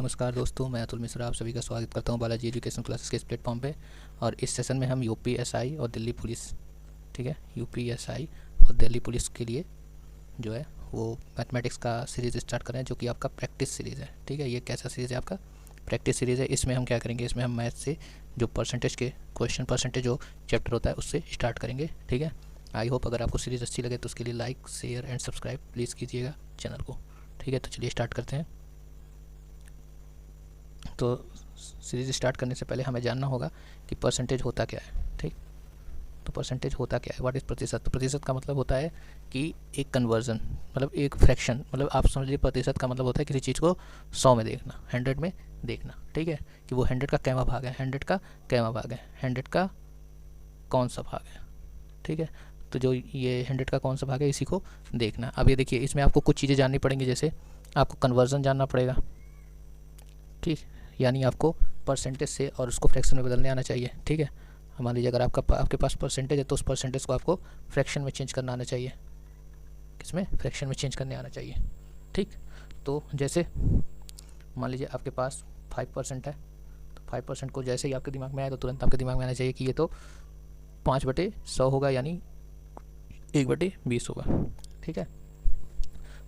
नमस्कार दोस्तों, मैं अतुल मिश्रा आप सभी का स्वागत करता हूं बालाजी एजुकेशन क्लासेस के इस प्लेटफॉर्म पे। और इस सेशन में हम यूपीएसआई और दिल्ली पुलिस, ठीक है, यूपीएसआई और दिल्ली पुलिस के लिए जो है वो मैथमेटिक्स का सीरीज़ स्टार्ट कर रहे हैं, जो कि आपका प्रैक्टिस सीरीज़ है। ठीक है, ये कैसा सीरीज़ है? आपका प्रैक्टिस सीरीज़ है। इसमें हम क्या करेंगे, इसमें हम मैथ से जो परसेंटेज के क्वेश्चन, परसेंटेज जो चैप्टर होता है उससे स्टार्ट करेंगे। ठीक है, आई होप अगर आपको सीरीज़ अच्छी लगे तो उसके लिए like, share and subscribe please कीजिएगा चैनल को। ठीक है, तो चलिए स्टार्ट करते हैं। तो सीरीज़ स्टार्ट करने से पहले हमें जानना होगा कि परसेंटेज होता क्या है। ठीक, तो परसेंटेज होता क्या है? व्हाट इज़ प्रतिशत? तो प्रतिशत का मतलब होता है कि एक कन्वर्जन, मतलब एक फ्रैक्शन, मतलब आप समझ लीजिए प्रतिशत का मतलब होता है किसी चीज़ को 100 में देखना, 100 में देखना। ठीक है, कि वो 100 का कैवा भाग है, 100 का कैवा भाग है, 100 का कौन सा भाग है। ठीक है, तो जो ये 100 का कौन सा भाग है इसी को देखना। अब ये देखिए, इसमें आपको कुछ चीज़ें जाननी पड़ेंगी, जैसे आपको कन्वर्जन जानना पड़ेगा। ठीक, यानी आपको परसेंटेज से और उसको फ्रैक्शन में बदलने आना चाहिए। ठीक है, मान लीजिए अगर आपके पास परसेंटेज है तो उस परसेंटेज को आपको फ्रैक्शन में चेंज करना आना चाहिए। किसमें? फ्रैक्शन में चेंज करने आना चाहिए। ठीक, तो जैसे मान लीजिए आपके पास 5% है, तो 5% को जैसे ही आपके दिमाग में आए तो तुरंत आपके दिमाग में आना चाहिए कि ये तो 5/100 होगा, यानी 1/20 होगा। ठीक है,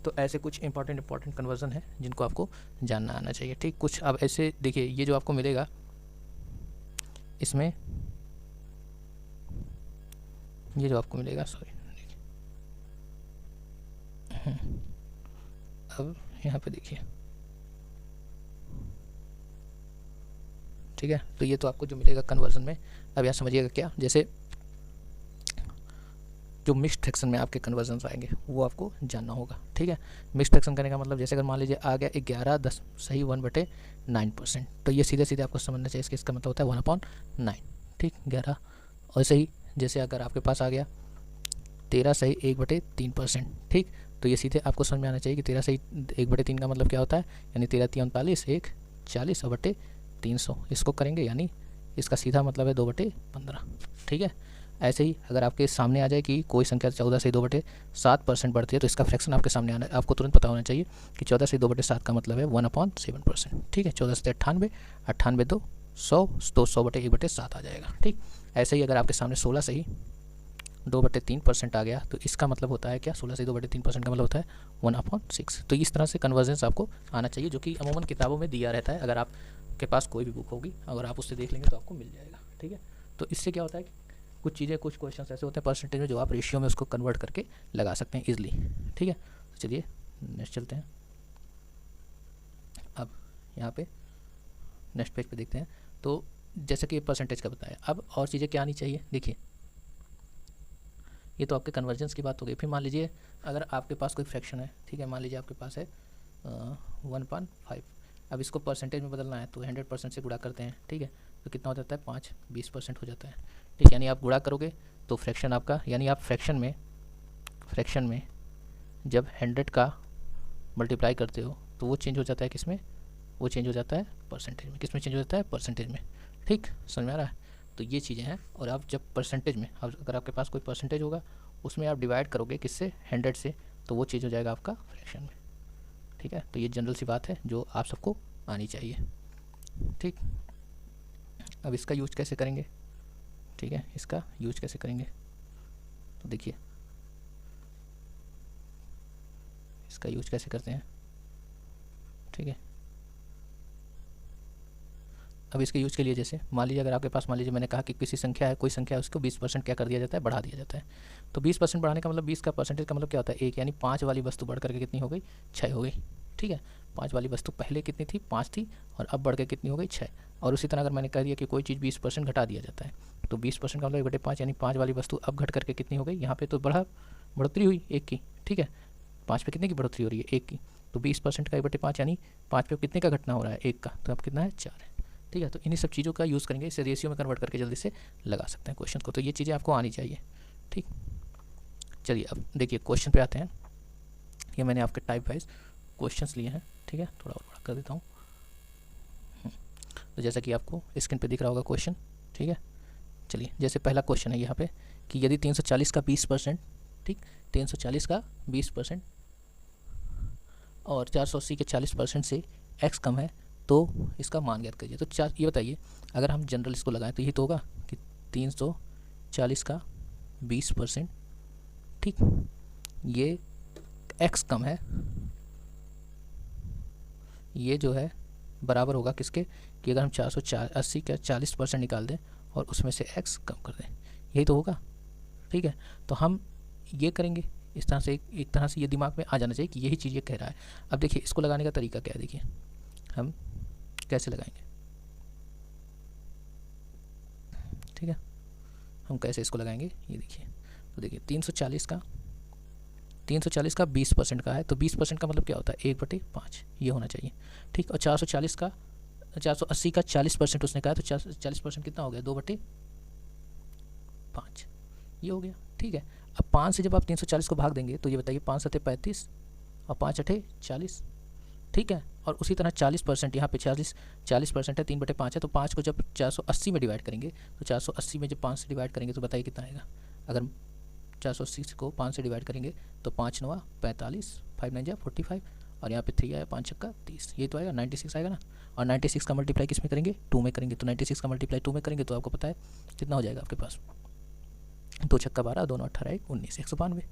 तो ऐसे कुछ इंपॉर्टेंट कन्वर्जन है जिनको आपको जानना आना चाहिए। ठीक, कुछ अब ऐसे देखिए, ये जो आपको मिलेगा इसमें, ये जो आपको मिलेगा, सॉरी, अब यहाँ पे देखिए। ठीक है, तो ये तो आपको जो मिलेगा कन्वर्जन में। अब यहाँ समझिएगा क्या, जैसे जो मिक्स्ड फ्रैक्शन में आपके कन्वर्जन आएंगे वो आपको जानना होगा। ठीक है, मिक्स्ड फ्रैक्शन करने का मतलब, जैसे अगर मान लीजिए आ गया 11/10 सही 1/9%, तो ये सीधे सीधे आपको समझना चाहिए इसका मतलब होता है 1/9। ठीक, 11। और सही जैसे अगर आपके पास आ गया 13 सही 1/3%। ठीक, तो ये सीधे आपको समझ में आना चाहिए कि 13 सही 1/3 का मतलब क्या होता है, यानी 13 3 39, 1 40 और बटे 300 इसको करेंगे, यानी इसका सीधा मतलब है 2/15। ठीक है, ऐसे ही अगर आपके सामने आ जाए कि कोई संख्या 14 से 2/7% बढ़ती है, तो इसका फ्रैक्शन आपके सामने आना, आपको तुरंत पता होना चाहिए कि 14 से 2/7 का मतलब है 1/7%। ठीक है, 14 से 98, 98 2 100, तो 100/1/7 आ जाएगा। ठीक, ऐसे ही अगर आपके सामने 16 से ही 2/3% आ गया, तो इसका मतलब होता है क्या, 16 से 2/3% का मतलब होता है 1/6। तो इस तरह से कन्वर्जेंस आपको आना चाहिए, जो कि अमूमन किताबों में दिया रहता है। अगर आपके पास कोई भी बुक होगी, अगर आप उससे देख लेंगे तो आपको मिल जाएगा। ठीक है, तो इससे क्या होता है कि कुछ चीज़ें, कुछ क्वेश्चन ऐसे होते हैं परसेंटेज में जो आप रेशियो में उसको कन्वर्ट करके लगा सकते हैं इजीली। ठीक है, तो चलिए नेक्स्ट चलते हैं। अब यहाँ पे नेक्स्ट पेज पे देखते हैं। तो जैसे कि परसेंटेज का बताया, अब और चीज़ें क्या आनी चाहिए, देखिए ये तो आपके कन्वर्जेंस की बात हो गई। फिर मान लीजिए अगर आपके पास कोई फ्रैक्शन है, ठीक है, मान लीजिए आपके पास है 1/5। अब इसको परसेंटेज में बदलना है तो 100% से गुणा करते हैं। ठीक है, तो कितना हो जाता है, 5 20% हो जाता है। ठीक, यानी आप गुणा करोगे तो फ्रैक्शन आपका, यानी आप फ्रैक्शन में जब 100 का मल्टीप्लाई करते हो तो वो चेंज हो जाता है किस में, वो चेंज हो जाता है परसेंटेज में। किस में चेंज हो जाता है? परसेंटेज में। ठीक, समझ में आ रहा है? तो ये चीज़ें हैं। और आप जब परसेंटेज में, अगर आपके पास कोई परसेंटेज होगा उसमें आप डिवाइड करोगे किससे, 100 से, तो वो चेंज हो जाएगा आपका फ्रैक्शन में। ठीक है, तो ये जनरल सी बात है जो आप सबको आनी चाहिए। ठीक, अब इसका यूज कैसे करेंगे? ठीक है, इसका यूज कैसे करेंगे, तो देखिए इसका यूज कैसे करते हैं। ठीक है, अब इसके यूज के लिए, जैसे मान लीजिए अगर आपके पास, मान लीजिए मैंने कहा कि किसी संख्या है, कोई संख्या है, उसको 20% क्या कर दिया जाता है, बढ़ा दिया जाता है। तो 20% बढ़ाने का मतलब, 20 का परसेंटेज का मतलब क्या होता है, 1, यानी 5 वाली वस्तु बढ़ करके कितनी हो गई, 6 हो गई। ठीक है, 5 वाली वस्तु पहले कितनी थी, 5 थी, और अब बढ़ के कितनी हो गई, 6। और उसी तरह अगर मैंने कह दिया कि कोई चीज़ 20% घटा दिया जाता है, तो 20% का मतलब 1/5, यानी 5 वाली वस्तु अब घट करके कितनी हो गई, यहाँ पे तो बढ़ोतरी हुई 1 की। ठीक है, 5 पे कितने की बढ़ोतरी हो रही है, 1 की। तो 20% का 1/5 यानी 5 पे कितने का घटना हो रहा है, 1 का, तो अब कितना है, 4 है। ठीक है, तो इन्हीं सब चीज़ों का यूज़ करेंगे, इसे रेशियो में कन्वर्ट करके जल्दी से लगा सकते हैं क्वेश्चन को। तो ये चीज़ें आपको आनी चाहिए। ठीक, चलिए अब देखिए क्वेश्चन पे आते हैं। ये मैंने आपके टाइप वाइज क्वेश्चंस लिए हैं। ठीक है, थोड़ा और बड़ा कर देता हूँ। तो जैसा कि आपको स्क्रीन पे दिख रहा होगा क्वेश्चन। ठीक है, चलिए जैसे पहला क्वेश्चन है यहाँ पे कि यदि 340 का 20%, ठीक, 340 का 20% और 480 के 40% से x कम है, तो इसका मान ज्ञात करिए। तो चार, ये बताइए अगर हम जनरल इसको लगाएं तो यही तो होगा कि 340 का 20%, ठीक, ये x कम है, ये जो है बराबर होगा किसके, कि अगर हम 480 का 40% निकाल दें और उसमें से x कम कर दें, यही तो होगा। ठीक है, तो हम ये करेंगे इस तरह से, एक तरह से ये दिमाग में आ जाना चाहिए कि यही चीज़ ये कह रहा है। अब देखिए इसको लगाने का तरीका क्या है, देखिए हम कैसे लगाएंगे, ठीक है, हम कैसे इसको लगाएंगे ये देखिए। तो देखिए 340 का 20% का है, तो 20% का मतलब क्या होता है 1/5 ये होना चाहिए, ठीक। और 480 का 40% उसने कहा है, तो 40% कितना हो गया 2/5 ये हो गया, ठीक है। अब 5 से जब आप 340 को भाग देंगे तो ये बताइए 5 सते 35 और 5 अठे 40, ठीक है। और उसी तरह 40% यहाँ पे 40% है, 3/5 है, तो 5 को जब 480 में डिवाइड करेंगे तो 480 में जब 5 से डिवाइड करेंगे तो बताइए कितना आएगा। अगर 480 को 5 से डिवाइड करेंगे तो 5 9 45, 5 9 45 और यहाँ पे 3 आया, 5 छक्का 30, ये तो आएगा 96 आएगा ना। और 96 का मल्टीप्लाई किस में करेंगे 2 में करेंगे, तो 96 का मल्टीप्लाई 2 में करेंगे तो आपको पता है कितना हो जाएगा आपके पास, 2 छक्का 12, दोनों 18 19 192।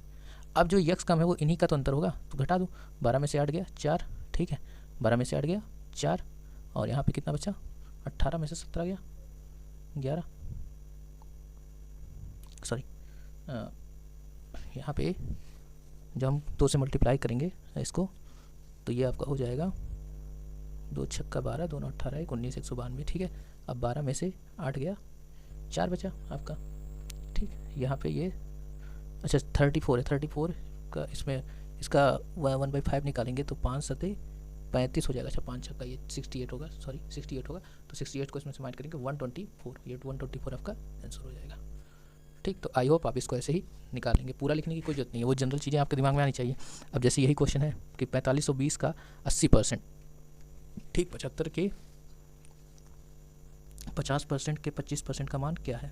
अब जो यक्स कम है वो इन्हीं का तो अंतर होगा, तो घटा दो, 12 में से 8 गया 4, ठीक है, 12 में से 8 गया 4 और यहाँ पे कितना बचा 18 में से 17 गया 11, सॉरी यहाँ पे जब हम 2 से मल्टीप्लाई करेंगे इसको तो ये आपका हो जाएगा 2 छक्का 12, दोनों 18 19 192, ठीक है। अब 12 में से 8 गया 4 बचा आपका, ठीक। यहाँ पे ये अच्छा 34 है, 34 का इसमें इसका 1/5 निकालेंगे तो 5 सते 35 हो जाएगा। अच्छा 5 छक्का ये 68 होगा, सॉरी 68 होगा, तो 68 को इसमें से माइनस करेंगे 124, ये 124 आपका आंसर हो जाएगा, ठीक। तो आई होप आप इसको ऐसे ही निकालेंगे, पूरा लिखने की कोई जरूरत नहीं है, वो जनरल चीज़ें आपके दिमाग में आनी चाहिए। अब जैसे यही क्वेश्चन है कि 4520 का 80%, ठीक, 75 के 50% के 25% का मान क्या है,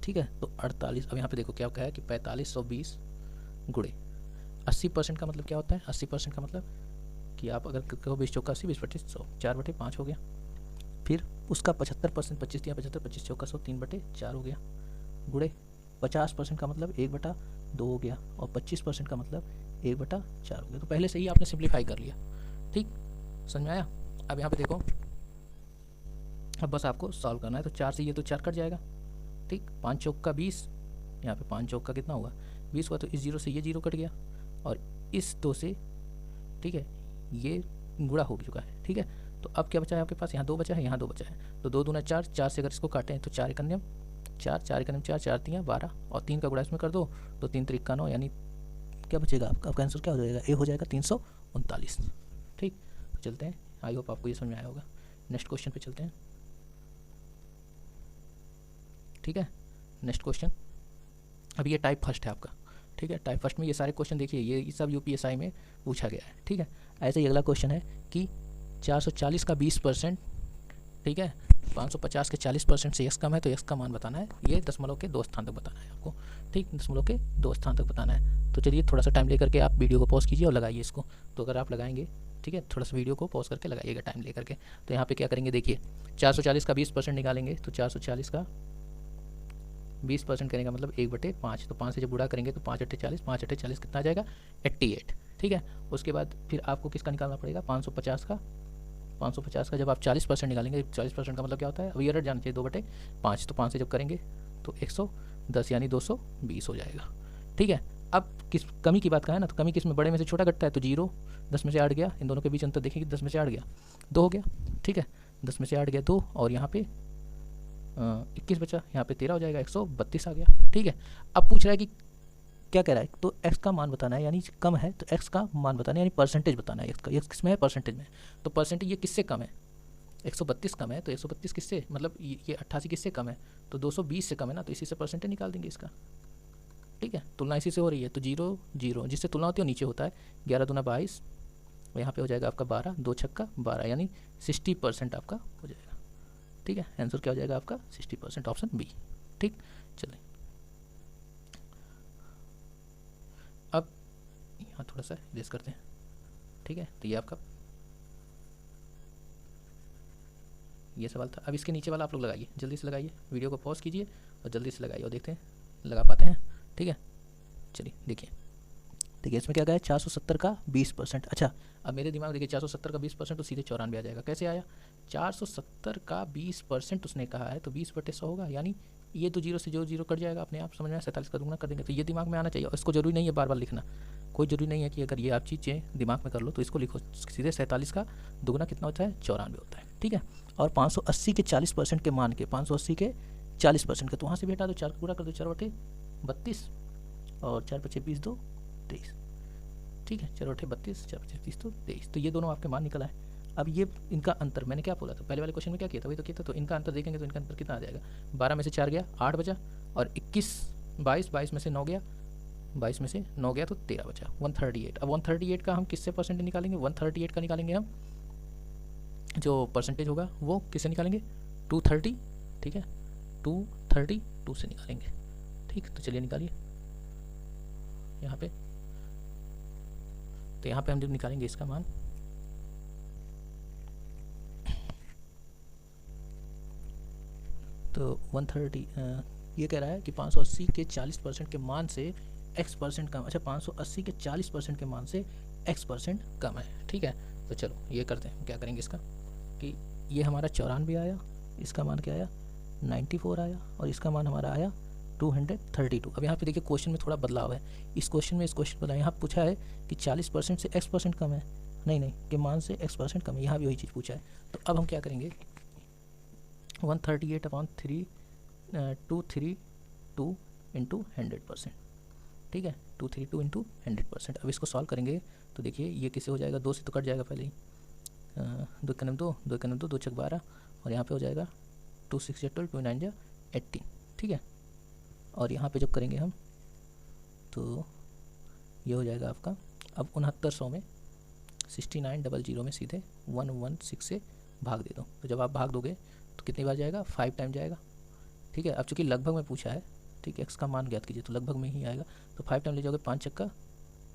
ठीक है। तो 48, अब यहाँ पे देखो क्या कहा है कि 4520 गुणे 80% का मतलब क्या होता है, 80% का मतलब कि आप अगर कहो 20 चौका 80, 20/100, 4/5 हो गया। फिर उसका 75%, 25 दिया 75, 25 चौका 100, 3/4 हो गया, गुणे 50% का मतलब 1/2 हो गया, और 25% का मतलब 1/4 हो गया। तो पहले से ही आपने सिंप्लीफाई कर लिया, ठीक, समझ में आया। अब यहाँ पे देखो, अब बस आपको सॉल्व करना है, तो 4 से ये तो 4 कट जाएगा, ठीक, 5 चौका 20, यहाँ पे 5 चौका कितना हुआ 20 हुआ, तो इस 0 से ये 0 कट गया और इस 2 से, ठीक है, ये गुणा हो चुका है, ठीक है। तो अब क्या बचा है आपके पास, यहाँ 2 बचा है, यहाँ 2 बचा है, तो 2 दूना 4, 4 से अगर इसको काटें तो 4 एकन्यम 4, 4 एकन्यम 4, 4 3 12 और 3 का गुणा इसमें कर दो तो 3 3 9, यानी क्या बचेगा आपका आंसर क्या हो जाएगा, ए हो जाएगा 339, ठीक। तो चलते हैं, आई होप आपको ये समझ में आया होगा। नेक्स्ट क्वेश्चन पे चलते हैं, ठीक है। नेक्स्ट क्वेश्चन, अब ये टाइप फर्स्ट है आपका, ठीक है। टाइप फर्स्ट में ये सारे क्वेश्चन देखिए ये सब यूपीएसआई में पूछा गया है, ठीक है। ऐसे ही अगला क्वेश्चन है कि 440 का 20%, ठीक है, 550 के 40% से एक्स कम है, तो एक्स का मान बताना है, ये दशमलव के 2 स्थान तक बताना है आपको, ठीक, दशमलव के 2 स्थान तक बताना है। तो चलिए थोड़ा सा टाइम लेकर के आप वीडियो को पॉज कीजिए और लगाइए इसको, तो अगर आप लगाएंगे, ठीक है, थोड़ा सा वीडियो को पॉज करके लगाइएगा टाइम लेकर के। तो यहाँ पे क्या करेंगे, देखिए 440 का 20% निकालेंगे, तो 440 का 20% करेंगे मतलब 1/5, तो 5 से जब गुणा करेंगे तो 5 अट्ठे 40, 5 अट्ठे 40 कितना आ जाएगा 88, ठीक है। उसके बाद फिर आपको किसका निकालना पड़ेगा 550 का, 550 का जब आप 40% निकालेंगे, 40% का मतलब क्या होता है, अब ये रट जाना चाहिए 2/5, तो 5 से जब करेंगे तो 110 यानी 220 हो जाएगा, ठीक है। अब किस कमी की बात कहा है ना, तो कमी किस में, बड़े में से छोटा घटता है, तो 0 10 में से 8 गया, इन दोनों के बीच अंतर देखेंगे 10 में से 8 गया 2 हो गया, ठीक है, 10 में से 8 गया 2 और यहाँ पे 21 बचा, यहाँ पे 13 हो जाएगा, 132 आ गया, ठीक है। अब पूछ रहा है कि क्या कह रहा है, तो x का मान बताना है, यानी कम है तो x का मान बताना है, यानी परसेंटेज बताना है x का, x किस में है परसेंटेज में, तो परसेंटेज ये किससे कम है 132 कम है, तो 132 किससे मतलब ये 88 किससे कम है, तो 220 से कम है ना, तो इसी से परसेंटेज निकाल देंगे इसका, ठीक है। तुलना इसी से हो रही है, तो 0 0 जिससे तुलना होती है वो नीचे होता है, 11 दूना 22 और यहाँ पे हो जाएगा आपका 12, 2 छक्का 12 यानी 60% आपका हो जाएगा, ठीक है। आंसर क्या हो जाएगा आपका 60%, ऑप्शन बी, ठीक। चलिए अब यहाँ थोड़ा सा रेस करते हैं, ठीक है। तो ये आपका ये सवाल था। अब इसके नीचे वाला आप लोग लगाइए, जल्दी से लगाइए, वीडियो को पॉज कीजिए और जल्दी से लगाइए और देखते हैं लगा पाते हैं। ठीक है, चलिए देखिए इसमें क्या गया 470 का 20%। अच्छा, अब मेरे दिमाग में देखिए 470 का 20% तो सीधे 94 आ जाएगा। कैसे आया? 470 का 20% उसने कहा है तो 20/100 होगा, यानी ये तो जीरो से जो जीरो कट जाएगा अपने आप, समझ में आया, 47 का दुगना कर देंगे। तो ये दिमाग में आना चाहिए और इसको जरूरी नहीं है बार बार लिखना, कोई जरूरी नहीं है कि अगर ये आप चीज़ें दिमाग में कर लो तो इसको लिखो सीधे। 47 का दुगना कितना होता है? 94 होता है। ठीक है, और 580 के 40% के मान के 580 के 40% के तो वहाँ से भी हटा दो, 4 पूरा कर दो, 4/32 और 4×5 = 2 23। ठीक है, 4/32 4×5 = 23। तो ये दोनों आपके मान निकला है। अब ये इनका अंतर मैंने क्या बोला था पहले वाले क्वेश्चन में, क्या किया था? वही तो किया था। तो इनका अंतर देखेंगे तो इनका अंतर कितना आ जाएगा? 12 में से 4 गया 8 बचा, और 21 22 में से 9 गया, 22 में से 9 गया तो 13 बचा, 138। अब 138 का हम किससे परसेंट निकालेंगे? 138 का निकालेंगे हम, जो परसेंटेज होगा वो किससे निकालेंगे? 230। ठीक है, 232 से निकालेंगे। ठीक, तो चलिए निकालिए यहाँ पे। तो यहाँ पे हम जब निकालेंगे इसका मान, तो 130 ये कह रहा है कि 580 के 40% के मान से x% कम। अच्छा, 580 के 40% के मान से x% कम है। ठीक है, तो चलो ये करते हैं, क्या करेंगे इसका कि ये हमारा 94 आया, इसका मान क्या आया? 94 आया, और इसका मान हमारा आया 232। अब यहाँ पे देखिए क्वेश्चन में थोड़ा बदलाव है। इस क्वेश्चन में यहाँ पूछा है कि 40% से x% कम है, नहीं के मान से x% कम है, यहाँ भी वही चीज़ पूछा है। तो अब हम क्या करेंगे, 138/3 232 इंटू 100%। ठीक है, 232 इंटू 100%। अब इसको सॉल्व करेंगे तो देखिए ये किसे हो जाएगा? 2 से तो कट जाएगा पहले ही, 2 × 2 2 × 2 2 × 12, और यहाँ पे हो जाएगा 2 6 12 2 9 18। ठीक है, और यहाँ पे जब करेंगे हम तो ये हो जाएगा आपका, अब 6900 में 6900 में सीधे 116 से भाग दे दो। तो जब आप भाग दोगे तो कितनी बार जाएगा? 5 टाइम जाएगा। ठीक है, अब चूँकि लगभग में पूछा है, ठीक है, x का मान ज्ञात कीजिए, तो लगभग में ही आएगा। तो 5 टाइम ले जाओगे, 5 ×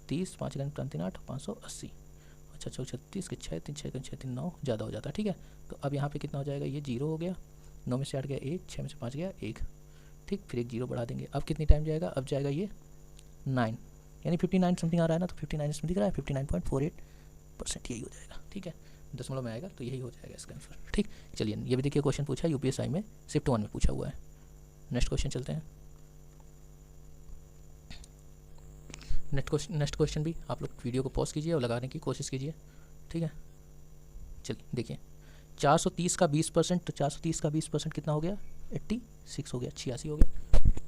30 5 × 3 8 580। अच्छा 36 के 6 3 6 × 6 3 9 ज़्यादा हो जाता है। ठीक है, तो अब यहाँ पे कितना हो जाएगा? ये 0 हो गया, 9 में से 8 गया 1, 6 में से 5 गया 1। ठीक, फिर एक 0 बढ़ा देंगे। अब कितनी टाइम जाएगा? अब जाएगा ये 9, यानी 59 समथिंग आ रहा है ना, तो 59 इसमें दिख रहा है, 59.48% यही हो जाएगा। ठीक है, दशमलव में आएगा तो यही हो जाएगा इसका आंसर। ठीक, चलिए ये भी देखिए क्वेश्चन पूछा है UPSI में, शिफ्ट 1 में पूछा हुआ है। नेक्स्ट क्वेश्चन चलते हैं। नेक्स्ट क्वेश्चन भी आप लोग वीडियो को पॉज कीजिए और लगाने की कोशिश कीजिए। ठीक है, चलिए देखिए 430 का 20%, तो 430 का 20% कितना हो गया? 86 हो गया, 86 हो गया।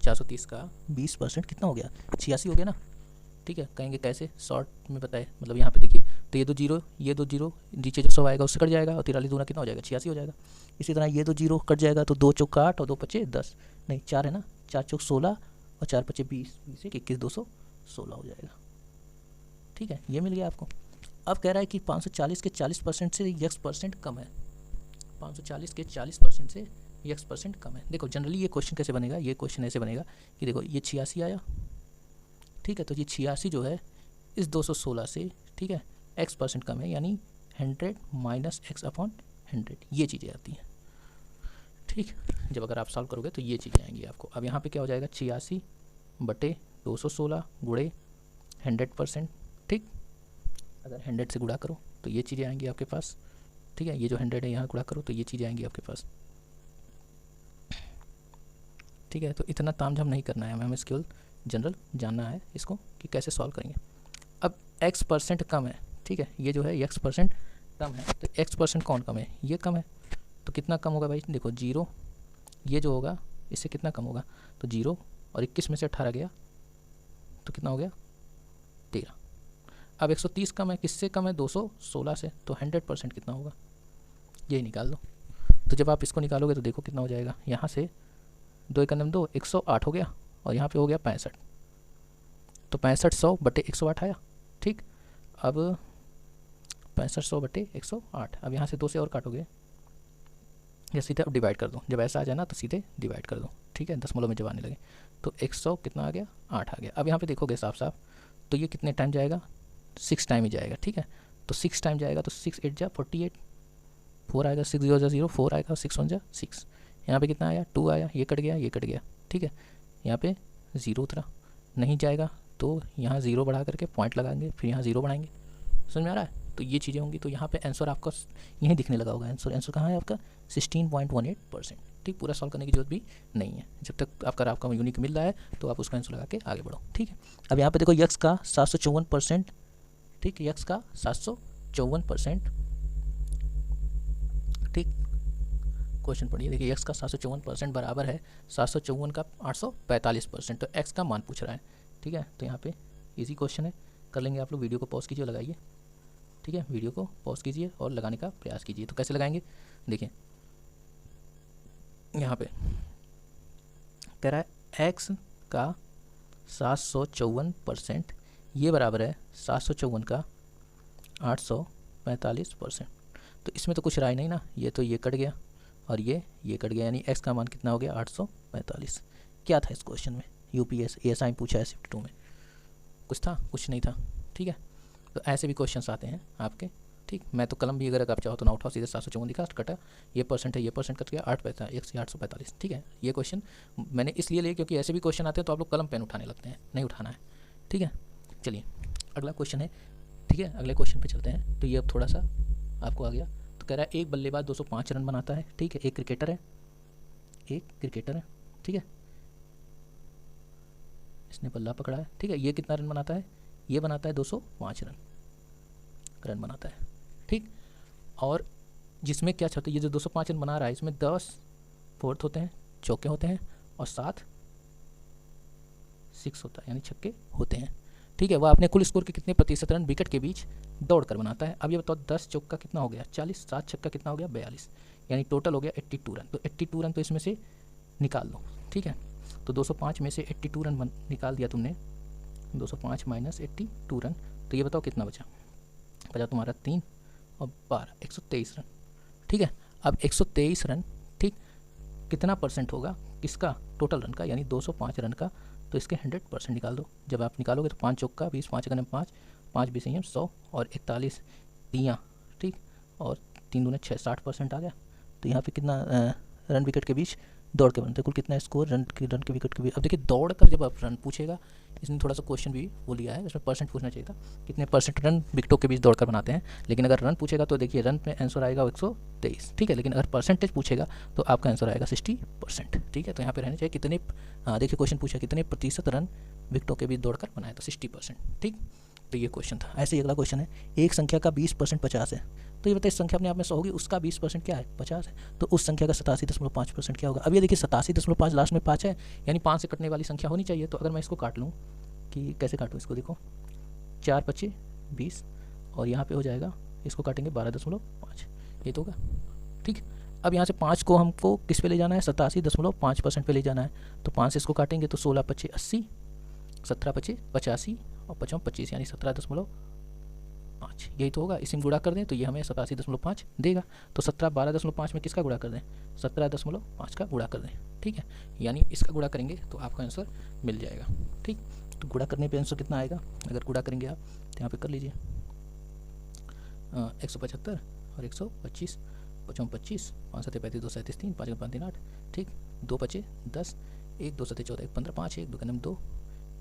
430 का 20% कितना हो गया? 86 हो गया ना। ठीक है, कहेंगे कैसे? शॉर्ट में बताए, मतलब यहाँ पे देखिए, तो ये 2 0 ये 2 0 नीचे जो 100 आएगा उससे कट जाएगा, और 43 दूना कितना हो जाएगा? 86 हो जाएगा। इसी तरह ये 2 0 कट जाएगा, तो 2 चौक 8 और 2 पचे 10, नहीं 4 है ना, 4 चौक 16 और 4 पचे 20, 21 216 हो जाएगा। ठीक है, ये मिल गया आपको। अब कह रहा है कि 540 के 40% से x% कम है, 540 के 40% से x% कम है। देखो जनरली ये क्वेश्चन कैसे बनेगा? ये क्वेश्चन ऐसे बनेगा कि देखो ये 86 आया, ठीक है, तो ये 86 जो है इस 216 से, ठीक है, x% कम है, यानी 100 माइनस x/100, ये चीज़ें आती हैं। ठीक, जब अगर आप सॉल्व करोगे तो ये चीज़ें आएंगी आपको। अब यहाँ पे क्या हो जाएगा? 86/216 गुणे 100%। ठीक, अगर 100 से गुणा करो तो ये चीज़ें आएंगी आपके पास। ठीक है, ये जो 100 है यहाँ गुणा करो तो ये चीज़ें आएंगी आपके पास। ठीक है, तो इतना तामझाम नहीं करना है हमें केवल जनरल जानना है इसको कि कैसे सॉल्व करेंगे। अब x% कम है, ठीक है, ये जो है x% कम है, तो x% कौन कम है? ये कम है, तो कितना कम होगा भाई? देखो 0, ये जो होगा इससे कितना कम होगा? तो 0 और 21 में से 18 गया तो कितना हो गया? 13। अब 130 कम है, किससे कम है? 216 से, तो 100% कितना होगा? यही निकाल दो। तो जब आप इसको निकालोगे तो देखो कितना हो जाएगा। यहाँ से 2 × 2 108 हो गया, और यहाँ पे हो गया 65, तो 6500/108 आया। ठीक, अब 6500/108, अब यहाँ से 2 से और काटोगे या सीधे अब डिवाइड कर दो। जब ऐसा आ जाए ना तो सीधे डिवाइड कर दो। ठीक है, दशमलव में जब आने लगे तो 100 कितना आ गया? 8 आ गया। अब यहाँ पे देखोगे साफ साफ, तो ये कितने टाइम जाएगा? 6 टाइम ही जाएगा। ठीक है, तो 6 टाइम जाएगा, तो 6 8 जा 48, 4 आएगा, 6 0 0 4 आएगा, 6 1 6। यहाँ पे कितना आया 2 आया, ये कट गया, ये कट गया, ठीक है। यहाँ पे 0 उतरा, नहीं जाएगा तो यहाँ 0 बढ़ा करके पॉइंट लगाएंगे, फिर यहाँ 0 बढ़ाएंगे। समझ में आ रहा है? तो ये चीज़ें होंगी। तो यहाँ पे आंसर आपका यहीं दिखने लगा होगा। आंसर कहाँ है आपका 16.18%। ठीक, पूरा सॉल्व करने की जरूरत भी नहीं है। जब तक आपका यूनिक मिल रहा है तो आप उसका आंसर लगा के आगे बढ़ो। ठीक है, अब यहाँ पे देखो यक्स का 754%। ठीक, यक्स का 754%। ठीक, क्वेश्चन पढ़िए, देखिए यक्स का 754% बराबर है 754 का 845%। तो एक्स का मान पूछ रहा है। ठीक है, तो यहाँ पे इजी क्वेश्चन है, कर लेंगे आप लोग। वीडियो को पॉज कीजिए, लगाइए। ठीक है, वीडियो को पॉज कीजिए और लगाने का प्रयास कीजिए। तो कैसे लगाएंगे, देखिए यहाँ पे कह रहा है एक्स का 754%, ये बराबर है 754 का 845%। तो इसमें तो कुछ रहा ही नहीं ना, ये तो ये कट गया और ये कट गया, यानी एक्स का मान कितना हो गया 845। क्या था इस क्वेश्चन में, यूपीएस एएसआई पूछा है शिफ्ट 2 में, कुछ था? कुछ नहीं था। ठीक है, तो ऐसे भी क्वेश्चंस आते हैं आपके। ठीक, मैं तो कलम भी अगर आप चाहो तो ना उठाओ, सीधे 754 दिखा, कटा, ये परसेंट है, ये परसेंट कट गया, 8 पैसा 1 से 845। ठीक है, ये क्वेश्चन मैंने इसलिए लिए क्योंकि ऐसे भी क्वेश्चन आते हैं तो आप लोग कलम पेन उठाने लगते हैं, नहीं उठाना है। ठीक है, चलिए अगला क्वेश्चन है। ठीक है, अगले क्वेश्चन पे चलते हैं। तो ये अब थोड़ा सा आपको आ गया। तो कह रहा है एक बल्लेबाज 205 रन बनाता है। ठीक है, एक क्रिकेटर है, ठीक है, इसने बल्ला पकड़ा है। ठीक है, ये कितना रन बनाता है, ये बनाता है 205 रन बनाता है। ठीक, और जिसमें क्या होता है, ये जो 205 रन बना रहा है इसमें 10 फोर्थ होते हैं, चौके होते हैं, और 7 6 होता है, यानी छक्के होते हैं। ठीक है, वह अपने कुल स्कोर के कितने प्रतिशत रन विकेट के बीच दौड़कर बनाता है। अब ये बताओ 10 चौका कितना हो गया 40, 7 छक्का कितना हो गया 42, यानी टोटल हो गया 82 रन। तो 82 रन तो इसमें से निकाल लो। ठीक है, तो 205 में से 82 रन निकाल दिया तुमने, 205 माइनस 82 रन, तो ये बताओ कितना बचा तुम्हारा 3 और 12, 123 रन। ठीक है, अब 123 रन, ठीक, कितना परसेंट होगा किसका, टोटल रन का, यानी 205 रन का। तो इसके 100% निकाल दो। जब आप निकालोगे तो 5 चौका 20, 5 गने 5, 5 20 100 और 41 दियाँ। ठीक, और 3 दूने 6, 60% आ गया। तो यहाँ पे कितना रन विकेट के बीच दौड़ के बनते, कुल कितना स्कोर रन के विकेट के बीच। अब देखिए दौड़ कर जब आप रन पूछेगा, इसने थोड़ा सा क्वेश्चन भी वो लिया है, इसमें परसेंट पूछना चाहिए था, कितने परसेंट रन विकेटों के बीच दौड़कर बनाते हैं। लेकिन अगर रन पूछेगा तो देखिए रन में आंसर आएगा 123। ठीक है, लेकिन अगर परसेंटेज पूछेगा तो आपका आंसर आएगा 60%। ठीक है, तो यहाँ पे रहने चाहिए कितने, देखिए क्वेश्चन पूछा कितने प्रतिशत रन विकेटों के बीच दौड़कर बनाए, तो 60%। ठीक, तो ये क्वेश्चन था। ऐसे ही अगला क्वेश्चन है, एक संख्या का 20% 50 है। तो ये बताइए संख्या अपने आप में 100 होगी, उसका 20% क्या है 50 है, तो उस संख्या का 87.5% क्या होगा। अब ये देखिए 87.5 लास्ट में 5 है, यानी 5 से कटने वाली संख्या होनी चाहिए। तो अगर मैं इसको काट लूँ, कि कैसे काटूँ इसको, देखो 4 25 20 और यहाँ पे हो जाएगा, इसको काटेंगे 12.5, ये तो होगा। ठीक, अब यहाँ से 5 को हमको किस पे ले जाना है 87.5% पे ले जाना है। तो 5 से इसको काटेंगे तो 16 25 80, 17 25 85 और 55 25, यानी 17.5, यही तो होगा। इसी में गुणा कर दें तो ये हमें 87.5 देगा। तो 17 12.5 में किसका गुणा कर दें 17.5 का गुणा कर दें। ठीक है, यानी इसका गुणा करेंगे तो आपका आंसर मिल जाएगा। ठीक, तो गुणा करने पे आंसर कितना आएगा, अगर गुणा करेंगे आप तो यहाँ पे कर लीजिए 175 और 125, 55 25, 5 7 35 2 37 3, 5 5 3 8। ठीक, 2 25 10, 1 2 7 14, 1 15, 5 1 2 कदम 2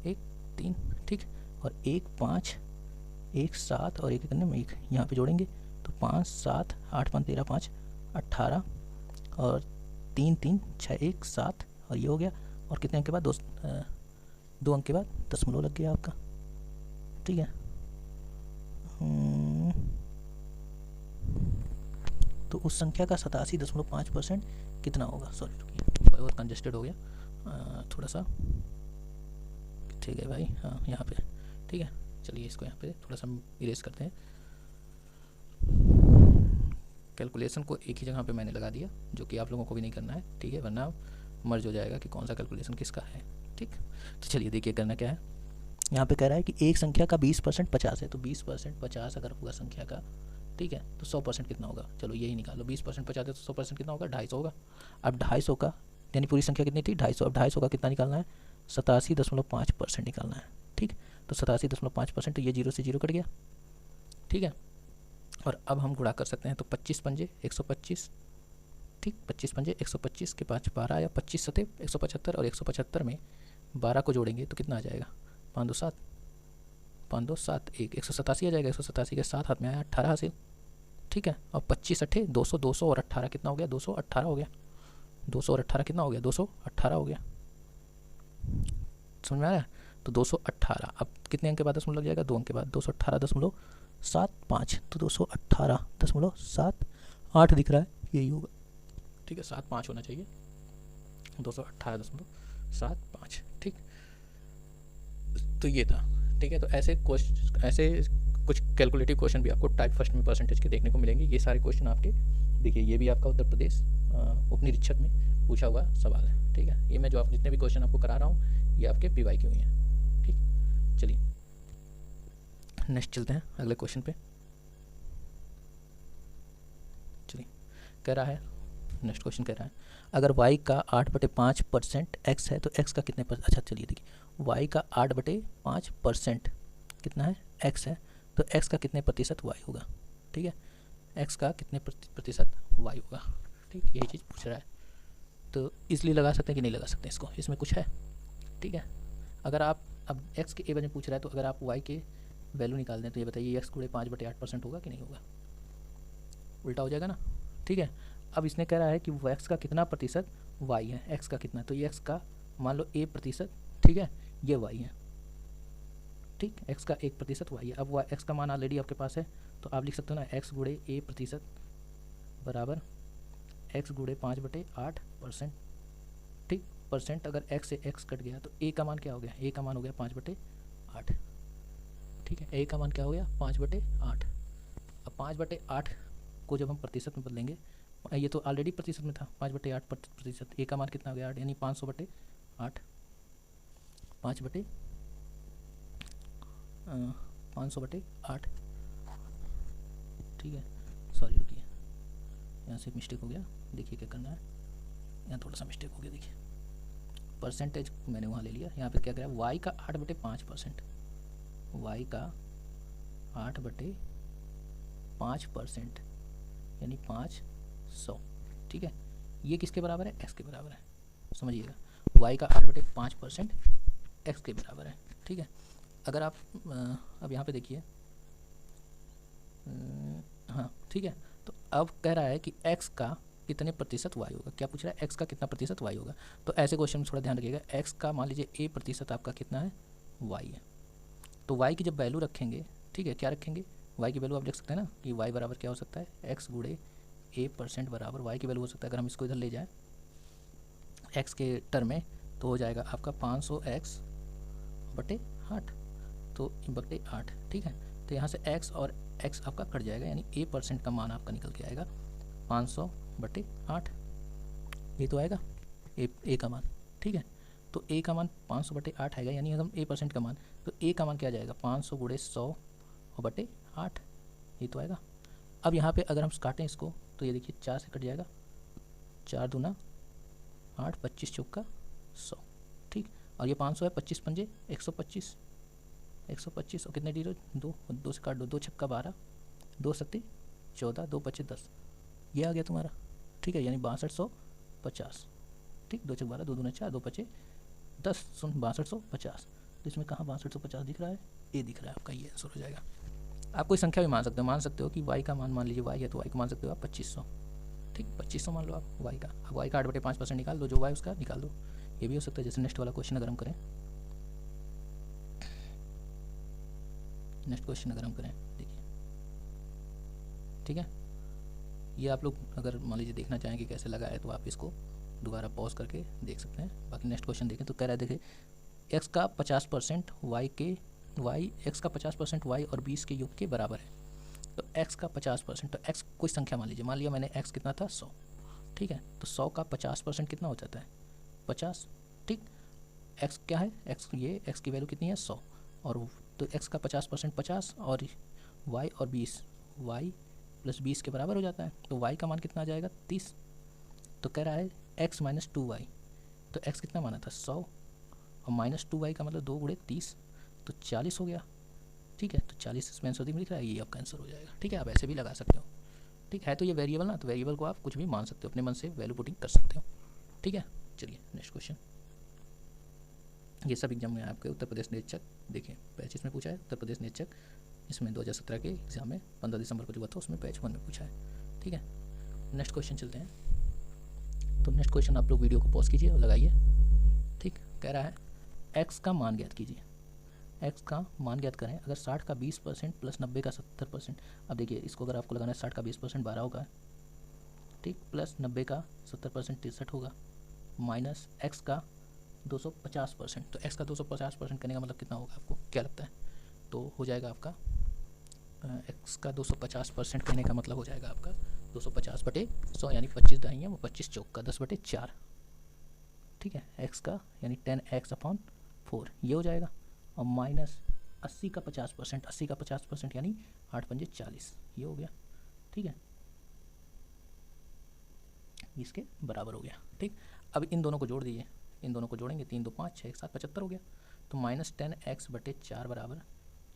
1 3। ठीक, और 1 5 1 7 और 1 करने में 1 यहाँ पे जोड़ेंगे तो 5 7 8 5 13 5 18 और 3 3 6 1 7, और ये हो गया। और कितने अंक के बाद 2 अंक के बाद दशमलव लग गया आपका। ठीक है, तो उस संख्या का 87.5% कितना होगा। सॉरी रुकिए, बहुत कंजेस्टेड हो गया थोड़ा सा। ठीक है भाई, हाँ यहाँ पे। ठीक है, चलिए इसको यहाँ पे थोड़ा सा इरेज करते हैं। कैलकुलेशन को एक ही जगह पे मैंने लगा दिया, जो कि आप लोगों को भी नहीं करना है। ठीक है, वरना मर्ज हो जाएगा कि कौन सा कैलकुलेशन किसका है। ठीक, तो चलिए देखिए करना क्या है। यहाँ पे कह रहा है कि एक संख्या का 20% 50 है। तो 20% 50 अगर हुआ संख्या का, ठीक है, तो 100% कितना होगा, चलो यही निकालो। 20% 50 है तो 100% कितना होगा 250 होगा। अब 250 का, यानी पूरी संख्या कितनी थी 250, अब 250 का कितना निकालना है 87.5% निकालना है। ठीक, तो 87.5%, तो ये 0 से 0 कट गया। ठीक है, और अब हम गुणा कर सकते हैं, तो 25 पंजे 125, ठीक, 25 पंजे 125 के 5 12 या 25 सते 175, और 175 में 12 को जोड़ेंगे तो कितना आ जाएगा, 5 2 7, 5 2 7 187 आ जाएगा। 187 के 7 हाथ में आया 18 हासिल, ठीक है। और 25 अट्ठे 200, 200 और 18 कितना हो गया, 218 हो गया। 200 और 18 कितना हो गया, 218 हो गया। समझ में आ रहा है? तो 218, अब कितने अंक के बाद दशमलव लग जाएगा, 2 अंक के बाद, 218.75, तो 218.78 दिख रहा है, यही होगा, ठीक है। 75 होना चाहिए, 218.75, ठीक। तो ये था, ठीक है। तो ऐसे कुछ कैलकुलेटिव क्वेश्चन भी आपको टाइप फर्स्ट में परसेंटेज के देखने को मिलेंगे। ये सारे क्वेश्चन आपके देखिए, ये भी आपका उत्तर प्रदेश उपनिरीक्षक में पूछा हुआ सवाल है, ठीक है। ये मैं जो आप जितने भी क्वेश्चन आपको करा रहा हूँ ये आपके PYQ ही हैं, ठीक। चलिए नेक्स्ट चलते हैं अगले क्वेश्चन पे। चलिए, कह रहा है, नेक्स्ट क्वेश्चन कह रहा है, अगर y का 8/5% x है तो x का कितने %, अच्छा चलिए देखिए, y का 8/5% कितना है, x है, तो x का कितने प्रतिशत y होगा, ठीक है। x का कितने प्रतिशत y होगा, ठीक, यही चीज़ पूछ रहा है। तो इसलिए लगा सकते हैं कि नहीं लगा सकते इसको, इसमें कुछ है, ठीक है। अगर आप अब x के एवज में पूछ रहा है, तो अगर आप y के वैल्यू निकाल दें तो ये बताइए x गुणे 5/8% होगा कि नहीं होगा, उल्टा हो जाएगा ना, ठीक है। अब इसने कह रहा है कि x का कितना प्रतिशत y है, x का कितना, तो ये x का मान लो a%, ठीक है, ये y है, ठीक, x का 1% y है। अब x का मान ऑलरेडी आपके पास है, तो आप लिख सकते हो ना, x गुणे a% बराबर x गुणे 5/8%, ठीक। परसेंट अगर x से x कट गया तो a का मान क्या हो गया, a का मान हो गया 5/8, ठीक है। a का मान क्या हो गया, 5/8। अब 5/8 को जब हम प्रतिशत में बदलेंगे, ये तो ऑलरेडी प्रतिशत में था, 5/8%, a का मान कितना हो गया 8, यानी 500/8, 500/8, ठीक है। सॉरी रुकिए, यहाँ से मिस्टेक हो गया, देखिए क्या करना है, यहाँ थोड़ा सा मिस्टेक हो गया, देखिए परसेंटेज मैंने वहाँ ले लिया, यहाँ पे क्या करा, y का 8/5%, y का 8/5% यानी 500, ठीक है। ये किसके बराबर है, x के बराबर है, समझिएगा, y का 8/5% x के बराबर है, ठीक है। अगर आप अब यहाँ पे देखिए, हाँ ठीक है, तो अब कह रहा है कि x का कितने प्रतिशत y होगा, क्या पूछ रहा है, x का कितना प्रतिशत y होगा। तो ऐसे क्वेश्चन में थोड़ा ध्यान रखिएगा, x का मान लीजिए a% आपका कितना है, y है, तो y की जब वैल्यू रखेंगे, ठीक है, क्या रखेंगे, y की वैल्यू आप देख सकते हैं ना कि y बराबर क्या हो सकता है, x गुणे a% बराबर y की वैल्यू हो सकता है, अगर हम इसको इधर ले जाएँ x के टर्म में, तो हो जाएगा आपका 500x/8, तो बटे 8, ठीक है। तो यहाँ से x और x आपका कट जाएगा, यानी a% का मान आपका निकल के आएगा 500/8, ये तो आएगा a का मान, ठीक है। तो a का मान 500/8 आएगा, यानी अगर a% का मान, तो a का मान क्या आ जाएगा, 500 × 100/8, ये तो आएगा। अब यहाँ पे अगर हम काटें इसको, तो ये देखिए 4 से कट जाएगा, 4 दूना 8, 25 चौका 100, ठीक। और ये 500 है, 25 पंजे 125, 125 और कितने जीरो, 2 से काट दो, 2 छक्का 12, 2 सत्ती 14, 2 पच्चे 10, ये आ गया तुम्हारा, ठीक है, यानी 6250, ठीक, 2 छक्का 12, 2 दूना 4, 2 पच्चे 10, 6250। तो इसमें कहाँ 6250 दिख रहा है, ये दिख रहा है आपका, ये आंसर हो जाएगा। आप कोई संख्या भी मान सकते हो कि y का मान लीजिए y है, तो y को मान सकते हो आप 2500, ठीक, 2500 मान लो आप y का। अब y का 8/5% निकाल दो, जो y उसका निकाल दो, ये भी हो सकता है। जैसे नेक्स्ट वाला क्वेश्चन अगर हम करें, देखिए, ठीक है, ये आप लोग अगर मान लीजिए देखना चाहें कि कैसे लगा है, तो आप इसको दोबारा पॉज करके देख सकते हैं। बाकी नेक्स्ट क्वेश्चन देखें, तो कह रहा है देखिए, x का 50% x का 50% y और 20 के योग के बराबर है। तो x का 50%, तो x कोई संख्या मान लीजिए, मान लिया मैंने x कितना था 100, ठीक है, तो 100 का 50% कितना हो जाता है 50, ठीक। x क्या है, x ये x की वैल्यू कितनी है 100, और तो x का 50% 50 और y और 20, y + 20 के बराबर हो जाता है। तो y का मान कितना आ जाएगा 30। तो कह रहा है x - 2y, तो x कितना माना था 100, और -2y का मतलब 2 × 30, तो 40 हो गया, ठीक है, तो 40 इसमें आंसर दिख रहा है, ये आपका आंसर हो जाएगा। ठीक है, आप ऐसे भी लगा सकते हो। ठीक है, तो ये वेरिएबल ना, तो वेरिएबल को आप कुछ भी मान सकते हो, अपने मन से वैल्यू पुटिंग कर सकते हो। ठीक है, चलिए नेक्स्ट क्वेश्चन। ये सब एग्जाम में आपके उत्तर प्रदेश निरीक्षक, देखिए बैच इसमें पूछा है उत्तर प्रदेश निरीक्षक, इसमें 2017 के एग्जाम में 15 दिसंबर को जो हुआ था उसमें बैच 1 में पूछा है। ठीक है, नेक्स्ट क्वेश्चन चलते हैं। तो नेक्स्ट क्वेश्चन आप लोग वीडियो को पॉज कीजिए और लगाइए। ठीक, कह रहा है एक्स का मान ज्ञात कीजिए। एक्स का मान ज्ञात करें, अगर 60 का 20% प्लस 90 का 70%। अब देखिए इसको अगर आपको लगाना है 60 का 20% 12 होगा, ठीक, प्लस 90 का 70% 63 होगा, माइनस एक्स का 250%। तो एक्स का 250% करने का मतलब कितना होगा, आपको क्या लगता है? तो हो जाएगा आपका एक्स का 250% कहने का मतलब हो जाएगा आपका 250/100, यानी 25 दाहियाँ वो 25 चौका 10/4। ठीक है, एक्स का यानी 10x/4 ये हो जाएगा, और माइनस 80 का 50%, 80 का 50% यानी 8×5 = 40 ये हो गया। ठीक है, इसके बराबर हो गया। ठीक, अब इन दोनों को जोड़ दीजिए, इन दोनों को जोड़ेंगे 3 2 5 6 7 75 हो गया। तो -10x/4 बराबर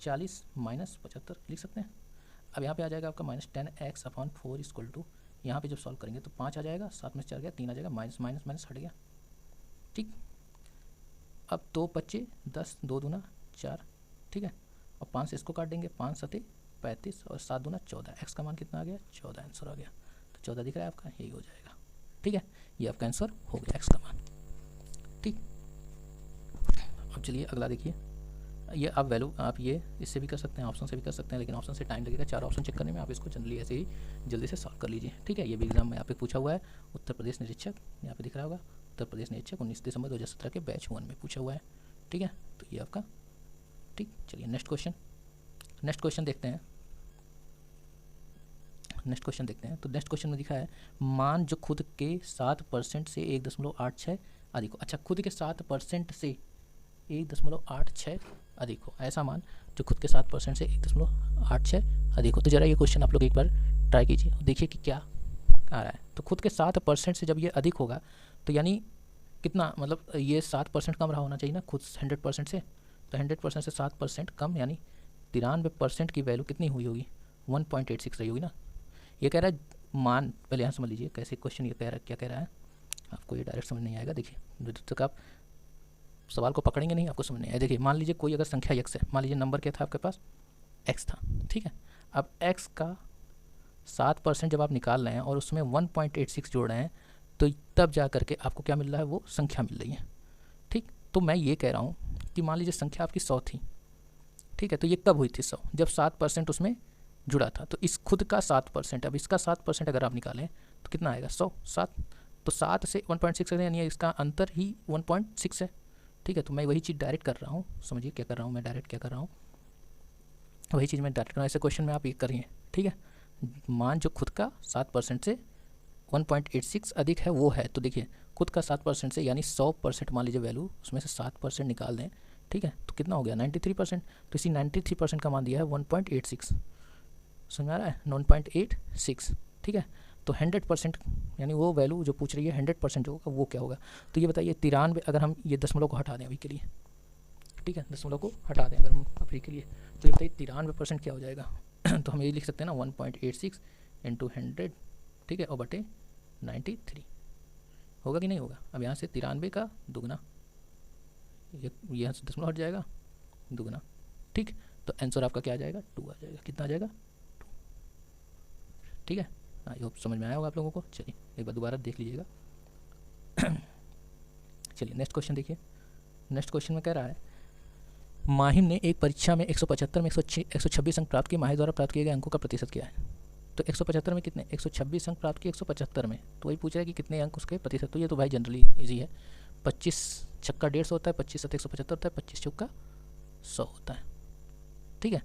40 - 75 लिख सकते हैं। अब यहाँ पे आ जाएगा आपका -10x/4 इक्वल टू, यहाँ पे जब सॉल्व करेंगे तो 5 आ जाएगा, 7 में से 4 गया, 3 आ जाएगा, माइनस माइनस माइनस हट गया। ठीक, अब 2 25 10 2 दूना 4। ठीक है, और 5 से इसको काट देंगे, 5 7 35 और 7 दूना 14। एक्स का मान कितना आ गया? 14 आंसर आ गया। तो 14 दिख रहा है आपका, यही हो जाएगा। ठीक है, ये आपका आंसर हो गया एक्स का मान। ठीक, अब चलिए अगला देखिए, ये आप वैल्यू आप ये इससे भी कर सकते हैं, ऑप्शन से भी कर सकते हैं, लेकिन ऑप्शन से टाइम लगेगा 4 ऑप्शन चेक करने में, आप इसको जनरली ऐसे ही जल्दी से सॉल्व कर लीजिए। ठीक है, ये भी एग्जाम में यहाँ पे पूछा हुआ है, उत्तर प्रदेश निरीक्षक, यहाँ पे दिख रहा होगा उत्तर प्रदेश निरीक्षक 19 दिसंबर 2017 के बैच 1 में पूछा हुआ है। ठीक है, तो ये आपका। ठीक, चलिए नेक्स्ट क्वेश्चन देखते हैं। नेक्स्ट क्वेश्चन देखते हैं। तो नेक्स्ट क्वेश्चन में दिखा है मान जो खुद के 7% से 1.86 अधिक हो। अच्छा, खुद के 7% से 1.86 अधिक हो, ऐसा मान जो खुद के 7% से 1.86 अधिक हो। तो ज़रा ये क्वेश्चन आप लोग एक बार ट्राई कीजिए, देखिए कि क्या आ रहा है। तो खुद के 7% से जब ये अधिक होगा तो यानी कितना, मतलब ये 7% कम रहा होना चाहिए ना खुद 100% से। तो 100% से 7% कम यानी 93% की वैल्यू कितनी हुई होगी? 1.86 रही होगी ना। ये कह रहा है मान, पहले यहाँ समझ लीजिए कैसे क्वेश्चन ये कह रहा है, क्या कह रहा है, आपको ये डायरेक्ट समझ नहीं आएगा। देखिए जब तक आप सवाल को पकड़ेंगे नहीं आपको समझ नहीं आएगा। देखिए मान लीजिए कोई अगर संख्या x है, मान लीजिए नंबर क्या था आपके पास, x था। ठीक है, अब x का 7% जब आप निकाल रहे हैं और उसमें 1.86 जोड़ रहे हैं तो तब जा करके आपको क्या मिल रहा है, वो संख्या मिल रही है। ठीक, तो मैं ये कह रहा हूँ कि मान लीजिए संख्या आपकी 100 थी। ठीक है, तो ये कब हुई थी 100? जब 7% उसमें जुड़ा था। तो इस खुद का 7%, अब इसका 7% अगर आप निकालें तो कितना आएगा? 100 7, तो 7 से 1.6 है, यानी इसका अंतर ही 1.6 है। ठीक है, तो मैं वही चीज़ डायरेक्ट कर रहा हूँ, समझिए क्या कर रहा हूँ मैं, डायरेक्ट क्या कर रहा हूँ, वही चीज़ मैं डायरेक्ट कर रहा हूँ। ऐसे क्वेश्चन में आप ये करिए। ठीक है, मान जो खुद का 7% से 1.86 अधिक है वो है। तो देखिए खुद का 7% से यानी 100% मान लीजिए वैल्यू, उसमें से 7% निकाल दें। ठीक है, तो कितना हो गया? 93%। तो इसी 93% का मान दिया है 1.86, समझ आ रहा है? 1.86। ठीक है, तो 100% यानी वो वैल्यू जो पूछ रही है 100% जो होगा वो क्या होगा? तो ये बताइए 93, अगर हम ये दशमलव को हटा दें अभी के लिए, ठीक है, दशमलव को हटा दें अगर हम अभी के लिए, तो ये बताइए 93% क्या हो जाएगा? तो हम ये लिख सकते हैं ना 1.86 × 100, ठीक है, और बटे 93 होगा कि नहीं होगा? अब यहाँ से 93 का दुगना, ये यहाँ से दशमलव हट जाएगा, दुगना। ठीक, तो आंसर आपका क्या आ जाएगा? 2 आ जाएगा। कितना आ जाएगा? 2। ठीक है, आई होप समझ में आया होगा आप लोगों को। चलिए एक बार दोबारा देख लीजिएगा। चलिए नेक्स्ट क्वेश्चन देखिए। नेक्स्ट क्वेश्चन में कह रहा है माहिम ने एक परीक्षा में 175 में 126 अंक प्राप्त किए, माहिर द्वारा प्राप्त किए गए अंकों का प्रतिशत क्या है? तो 175 में कितने? 126 अंक प्राप्त किए 175 में, तो वही पूछ रहा है कि कितने अंक उसके प्रतिशत। तो ये तो भाई जनरली इजी है, 25 छक्का 150 होता है, 25 7 175 होता है, 25 चौका 100 होता है। ठीक है,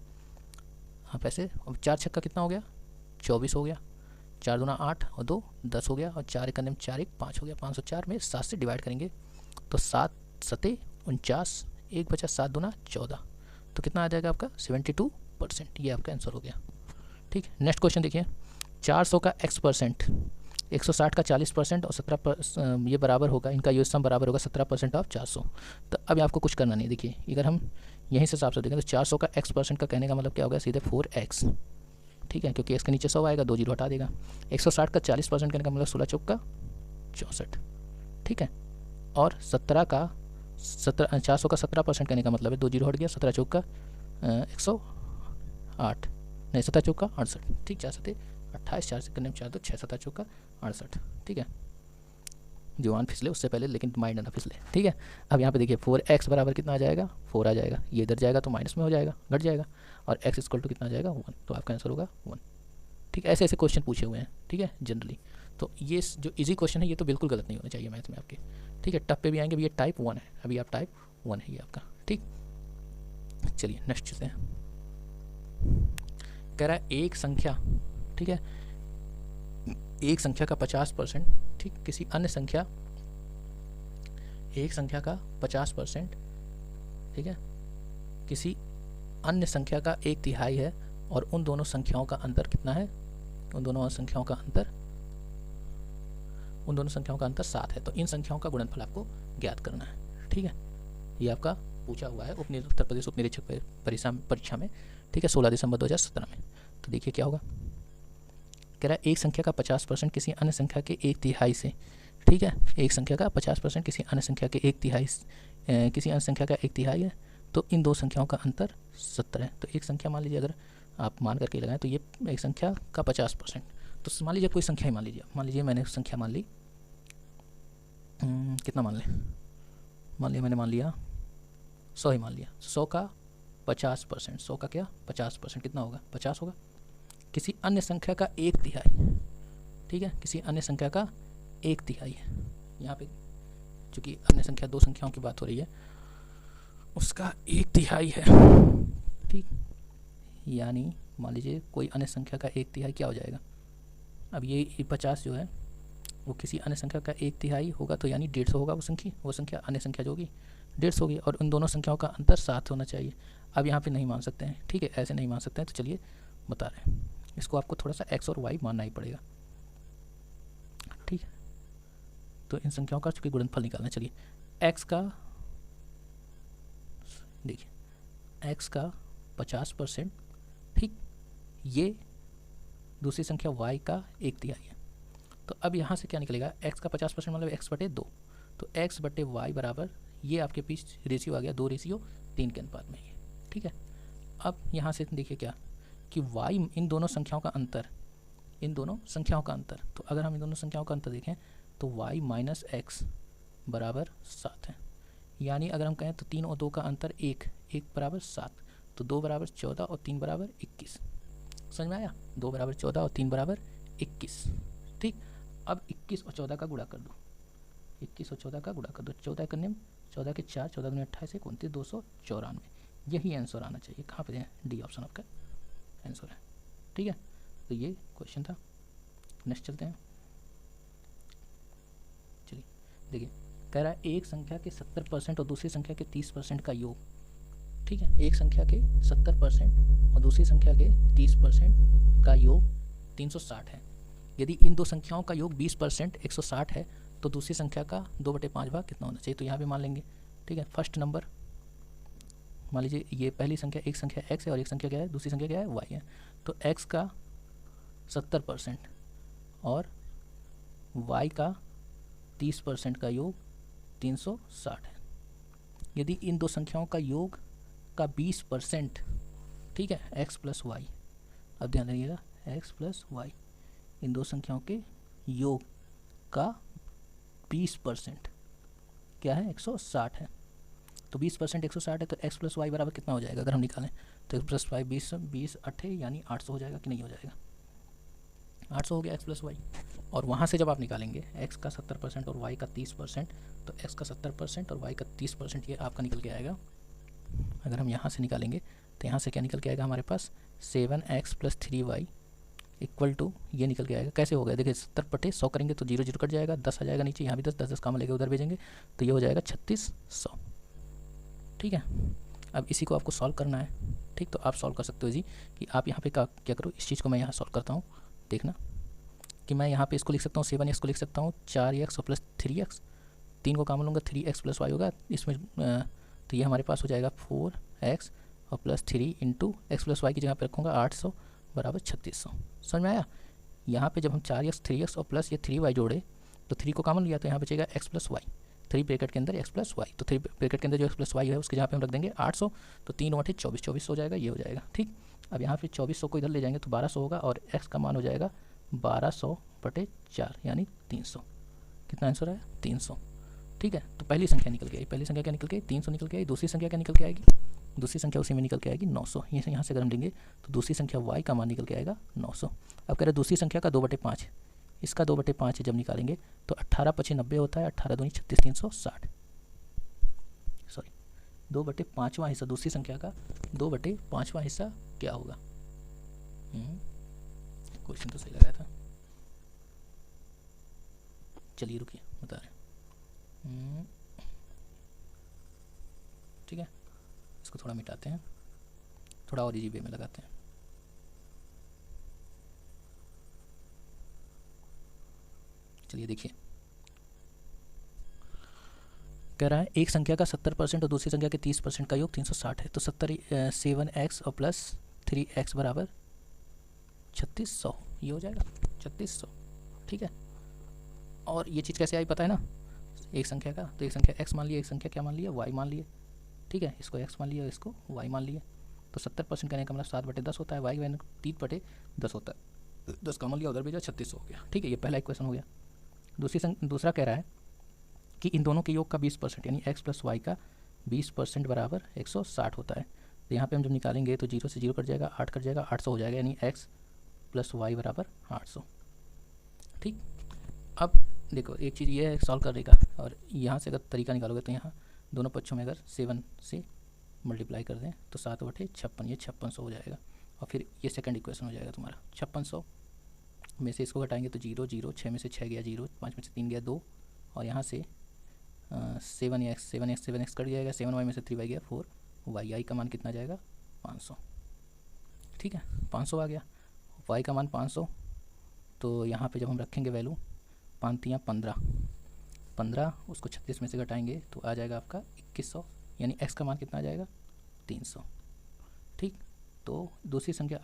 आप ऐसे, अब 4 छक्का कितना हो गया? 24 हो गया, 4 दूना 8 और 2 10 हो गया, और 4 एक अन्य 4 1 5 हो गया। 504 में 7 से डिवाइड करेंगे तो 7 7 49, 1 बचा 7 दूना 14, तो कितना आ जाएगा आपका? 72%। ये आपका आंसर हो गया। ठीक, नेक्स्ट क्वेश्चन देखिए। 400 का x% 160 का 40% और 17 ये बराबर होगा, इनका योग सम बराबर होगा 17% ऑफ 400। तो अब आपको कुछ करना नहीं। देखिए अगर हम यहीं से हिसाब से देखें तो 400 का x% का कहने का मतलब क्या होगा, सीधे 4x, ठीक है, क्योंकि x के नीचे 100 आएगा, 2 जीरो हटा देगा। 160 का 40% कहने का मतलब 16 चौक का 64, ठीक है। और 400 का 17% कहने का मतलब है 2 जीरो हट गया, 17 चौक का 108, नहीं 17 चौक का 68, ठीक, 4 7 28, 4 से करने में 4 2 6, 17 चौक का 68, ठीक है। जवान फिसले उससे पहले, लेकिन माइंड ना फिसले, ठीक है। अब यहाँ पे देखिए 4x बराबर कितना आ जाएगा, 4 आ जाएगा, ये इधर जाएगा तो माइनस में हो जाएगा, घट जाएगा, और x इक्वल टू कितना आ जाएगा 1, तो आपका आंसर होगा 1, ठीक है। ऐसे ऐसे क्वेश्चन पूछे हुए हैं, ठीक है, जनरली। तो ये जो इजी क्वेश्चन है ये तो बिल्कुल गलत नहीं होना चाहिए मैथ में आपके, ठीक है। टप पे भी आएंगे, ये टाइप 1 है, अभी आप टाइप 1 है ये आपका, ठीक। चलिए नेक्स्ट चलते हैं। कह रहा है एक संख्या, ठीक है, एक संख्या का 50%, ठीक, किसी अन्य संख्या, एक संख्या का 50%, ठीक है, किसी अन्य संख्या का 1/3 है, और उन दोनों संख्याओं का अंतर कितना है, उन दोनों संख्याओं का अंतर 7 है। तो इन संख्याओं का गुणनफल आपको ज्ञात करना है, ठीक है। ये आपका पूछा हुआ है उत्तर प्रदेश उप निरीक्षक परीक्षा में, ठीक है, 16 दिसंबर 2017 में। तो देखिए क्या होगा, कह रहा है एक संख्या का 50% किसी अन्य संख्या के 1/3 से, ठीक है, एक संख्या का 50% किसी अन्य संख्या के 1/3 किसी अन्य संख्या का 1/3 है, तो इन दो संख्याओं का अंतर 70 है। तो एक संख्या मान लीजिए, अगर आप मान करके लगाएं तो ये एक संख्या का 50%, तो मान लीजिए कोई संख्या ही मान लीजिए मैंने संख्या मान ली, कितना मान लिया मैंने, मान लिया 100 ही मान लिया, 100 का 50%, 100 का क्या 50% कितना होगा, 50 होगा। किसी अन्य संख्या का 1/3, ठीक है, किसी अन्य संख्या का 1/3 है, यहाँ पे चूँकि अन्य संख्या दो संख्याओं की बात हो रही है, उसका 1/3 है, ठीक। यानी मान लीजिए कोई अन्य संख्या का 1/3 क्या हो जाएगा, अब ये 50 जो है वो किसी अन्य संख्या का 1/3 होगा, तो यानी 150 होगा वो संख्या अन्य संख्या जो होगी 150 होगी, और उन दोनों संख्याओं का अंतर 7 होना चाहिए। अब यहाँ पे नहीं मान सकते हैं, ठीक है, ऐसे नहीं मान सकते हैं, तो चलिए बता रहे हैं, इसको आपको थोड़ा सा x और y मानना ही पड़ेगा, ठीक है। तो इन संख्याओं का चूँकि गुणनफल निकालना, चलिए x का, देखिए x का 50%, ठीक, ये दूसरी संख्या y का 1/3 है। तो अब यहाँ से क्या निकलेगा, x का 50% मतलब x/2, तो x/y बराबर, ये आपके बीच रेशियो आ गया 2:3 के अनुपात में, ये ठीक है। अब यहाँ से देखिए क्या कि y इन दोनों संख्याओं का अंतर, तो अगर हम इन दोनों संख्याओं का अंतर देखें तो y माइनस x बराबर 7 है। यानी अगर हम कहें तो 3 और 2 का अंतर 1 बराबर 7, तो 2 बराबर 14 और 3 बराबर 21, समझ में आया, 2 बराबर 14 और 3 बराबर 21, ठीक। अब 21 और 14 का गुणा कर दो, 21 और 14 का गुणा कर दो, 14 करने में 14 के 4, 14 में 28 29, 294, यही आंसर आना चाहिए। कहाँ पे है, डी ऑप्शन आपका आंसर है, ठीक है। तो ये क्वेश्चन था। नेक्स्ट चलते हैं, चलिए देखिए, कह रहा है एक संख्या के 70% और दूसरी संख्या के 30% का योग, ठीक है, एक संख्या के 70% और दूसरी संख्या के 30% का योग 360 है। यदि इन दो संख्याओं का योग 20% 160 है, तो दूसरी संख्या का 2/5 भाग कितना होना चाहिए। तो यहाँ पे मान लेंगे, ठीक है, फर्स्ट नंबर मान लीजिए ये पहली संख्या, एक संख्या x है और एक संख्या क्या है, दूसरी संख्या क्या है y है। तो x का 70% और y का 30% का योग 360 है। यदि इन दो संख्याओं का योग का 20%, ठीक है, x प्लस वाई, अब ध्यान रखिएगा x प्लस वाई, इन दो संख्याओं के योग का 20% क्या है 160 है। तो 20% 160 है, तो x प्लस वाई बराबर कितना हो जाएगा, अगर हम निकालें तो x प्लस वाई 20 8 यानी 800 हो जाएगा कि नहीं हो जाएगा, 800 हो गया x प्लस वाई। और वहाँ से जब आप निकालेंगे x का 70% और y का 30%, तो x का 70% और y का 30% ये आपका निकल के आएगा। अगर हम यहाँ से निकालेंगे तो यहाँ से क्या निकल के आएगा हमारे पास 7x plus 3y equal to, ये निकल के आएगा, कैसे हो गया देखिए 70/100 करेंगे तो 0 0 कट जाएगा, 10 आ जाएगा नीचे, यहाँ भी 10 10 10 काम लेके उधर भेजेंगे तो ये हो जाएगा 3600, ठीक है। अब इसी को आपको सॉल्व करना है, ठीक, तो आप सॉल्व कर सकते हो जी कि आप यहाँ पे क्या करो, इस चीज़ को मैं यहाँ सॉल्व करता हूँ, देखना कि मैं यहाँ पे इसको लिख सकता हूँ 7x को लिख सकता हूँ 4x और प्लस 3x, 3 को कॉमन लूँगा 3x प्लस वाई होगा इसमें, तो ये हमारे पास हो जाएगा 4x और plus 3 into x plus y की जगह पे रखूँगा 800 बराबर 3600। समझ में आया? यहाँ पे जब हम 4x 3x और प्लस ये 3y जोड़े तो 3 को कॉमन लिया तो यहाँ बचेगा x प्लस वाई, 3 ब्रैकेट के अंदर x प्लस वाई, तो 3 ब्रैकेट के अंदर जो x प्लस वाई है उसके जहाँ पे हम रख देंगे 800, तो 3 बटे 24 हो जाएगा, ये हो जाएगा। ठीक, अब यहाँ पे 2400 को इधर ले जाएंगे तो 1200 होगा और x का मान हो जाएगा 1200 बटे 4 यानी 300। कितना आंसर आया? 300। ठीक है, तो पहली संख्या निकल के आई, पहली संख्या क्या निकल के आई? 300 निकल के आई। दूसरी संख्या क्या निकल के आएगी? दूसरी संख्या उसी में निकल के आएगी 900। ये यहाँ से अगर हम लेंगे तो दूसरी संख्या y का मान निकल के आएगा 900। अब कह रहे दूसरी संख्या का 2/5, इसका 2/5 जब निकालेंगे तो 18 × 90 होता है, 18 दूनी 36, 360, सॉरी 2/5वां हिस्सा दूसरी संख्या का 2/5वां हिस्सा क्या होगा? क्वेश्चन तो सही लगाया था। चलिए रुकिए बता रहे हैं। ठीक है, इसको थोड़ा मिटाते हैं, थोड़ा और इजी वे में लगाते हैं। चलिए देखिए, कह रहा है एक संख्या का 70% और दूसरी संख्या के 30% का योग 360 है, तो 7x और प्लस 3x बराबर 3600, ये हो जाएगा 3600। ठीक है, और ये चीज़ कैसे आई पता है ना? एक संख्या का, तो एक संख्या x मान लिया, एक संख्या क्या मान लिया? y मान लिए। ठीक है, इसको x मान लिया, इसको y मान लिए, तो 70% कहने का मतलब 7/10 होता है, y वैन 3/10 होता है, 10 कॉमन लिया उधर भेजा 3600 हो गया। ठीक है, ये पहला इक्वेशन हो गया। दूसरा कह रहा है कि इन दोनों के योग का 20% यानी x प्लस वाई का 20% बराबर 160 होता है, तो यहाँ पे हम जब निकालेंगे तो 0 से 0 कट जाएगा, 8 कट जाएगा, 800 हो जाएगा, यानी x प्लस वाई बराबर 800। ठीक, अब देखो एक चीज़ ये है सॉल्व करने का, और यहाँ से अगर तरीका निकालोगे तो यहाँ दोनों पक्षों में अगर 7 से मल्टीप्लाई कर दें तो 7/56, ये 5600 हो जाएगा, और फिर ये सेकंड इक्वेशन हो जाएगा तुम्हारा 5600 में से इसको घटाएंगे तो 0 0, 6 में से 6 गया 0, 5 में से 3 गया 2, और यहाँ से 7x कट जाएगा, 7y में से 3y गया 4y, i का मान कितना जाएगा? 500। ठीक है, 500 आ गया, y का मान 500, तो यहाँ पे जब हम रखेंगे वैल्यू 5×3 15, उसको 36 में से घटाएंगे तो आ जाएगा आपका 2100, यानी x का मान कितना आ जाएगा? 300। ठीक, तो दूसरी संख्या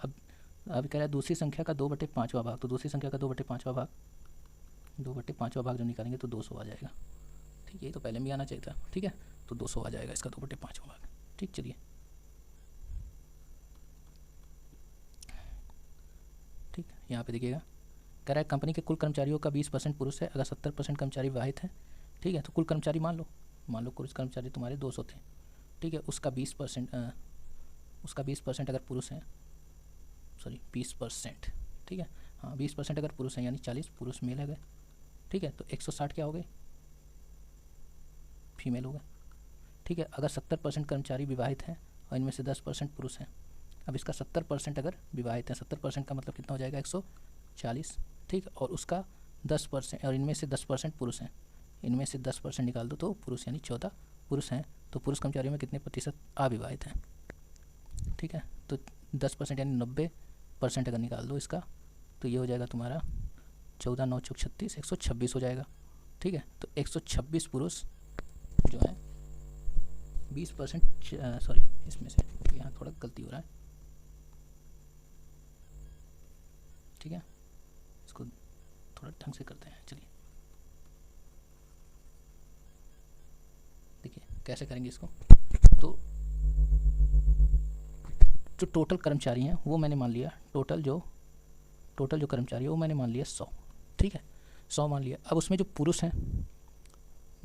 अब कह रहा है दूसरी संख्या का 2/5वां भाग, तो दूसरी संख्या का 2/5वां भाग जो निकालेंगे तो 200 आ जाएगा। ठीक है, ये तो पहले भी आना चाहिए था। ठीक है, तो 200 आ जाएगा इसका 2/5वां भाग। ठीक, चलिए ठीक, यहाँ पे देखिएगा, कह रहा है कंपनी के कुल कर्मचारियों का 20% पुरुष है, अगर 70% कर्मचारी विवाहित हैं। ठीक है, तो कुल कर्मचारी मान लो कुल कर्मचारी तुम्हारे 200 थे। ठीक है, उसका 20% अगर पुरुष हैं, सॉरी 20%, ठीक है, हाँ 20% अगर पुरुष हैं यानी 40 पुरुष मेल है गए। ठीक है, तो 160 क्या हो गए? फीमेल हो गए। ठीक है, अगर 70% कर्मचारी विवाहित हैं और इनमें से 10% पुरुष हैं, अब इसका 70% अगर विवाहित हैं, 70% का मतलब कितना हो जाएगा? 140। ठीक, और उसका 10% और इनमें से 10% पुरुष हैं, इनमें से 10% निकाल दो तो पुरुष यानी 14 पुरुष हैं, तो पुरुष कर्मचारियों में कितने प्रतिशत अविवाहित हैं? ठीक है, तो 10% यानी 90% अगर निकाल दो इसका तो ये हो जाएगा तुम्हारा 14 9 चौक 36, 126 हो जाएगा। ठीक है, तो 126 पुरुष जो है 20%, सॉरी इसमें से यहाँ थोड़ा गलती हो रहा है। ठीक है, इसको थोड़ा ढंग से करते हैं। चलिए देखिए कैसे करेंगे इसको। तो जो टोटल कर्मचारी हैं वो मैंने मान लिया, टोटल जो कर्मचारी है वो मैंने मान लिया 100। ठीक है, 100 मान लिया। अब उसमें जो पुरुष हैं,